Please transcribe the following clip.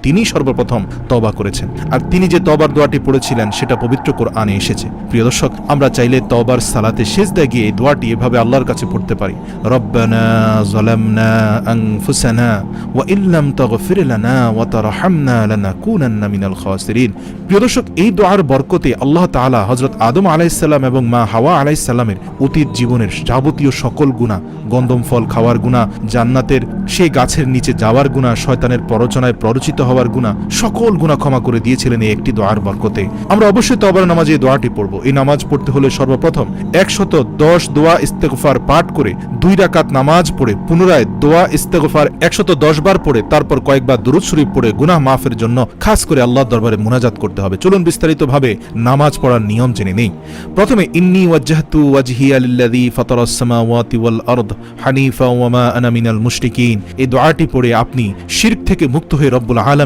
তিনি সর্বপ্রথম তওবা করেছেন। আর তিনি যে তওবার দোয়াটি পড়েছিলেন সেটা পবিত্র কোরআনে এসেছে। প্রিয় দর্শক, আমরা চাইলে তওবার সালাতে সিজদায় গিয়ে এই দোয়াটি এভাবে আল্লাহর কাছে পড়তে পারি, রব্বানা যালামনা আনফুসানা ওয়া ইল্লাম তাগফির লানা ওয়া তারহামনা লানাকুনান্না মিনাল খাসিরিন। প্রিয় দর্শক, এই দোয়ার বরকতে আল্লাহ তাআলা হযরত আদম আলাইহিস সালাম এবং মা হাওয়া আলাইহিস সালামের অতীত জীবনের যাবতীয় সকল গুনাহ, গন্ধম ফল খাওয়ার গুনাহ, জান্নাতের সেই গাছের নিচে যাওয়ার গুনাহ, শয়তানের প্ররোচনায় প্ররোচিত হওয়ার গুনাহ, সকল গুনাহ ক্ষমা করে দিয়েছিলেন এই একটি দোয়ার বরকতে। আমরা অবশ্যই তওবার নামাজে এই দোয়াটি পড়ব। এই নামাজ পড়তে হলে সর্বপ্রথম 110 দোয়া ইস্তেগফার পাঠ করে 2 রাকাত নামাজ পড়ে পুনরায় দোয়া ইস্তেগফার 110 বার পড়ে তারপর কয়েকবার দুরূদ শরীফ পড়ে গুনাহ মাফের জন্য খাস করে আল্লাহর দরবারে মুনাজাত করতে হবে। চলুন বিস্তারিতভাবে নামাজ পড়ার নিয়ম জেনে নেই। প্রথমে ইন্নী ওয়াজ্জাহতু ওয়াজহিয়া লিল্লাযী ফাতারাস সামাওয়াতি ওয়াল আরদ হানিফা ওয়া মা আনা মিনাল মুশরিকিন, এই দোয়াটি পড়ে আপনি শিরক থেকে মুক্ত হয়ে রব্বুল আলামিন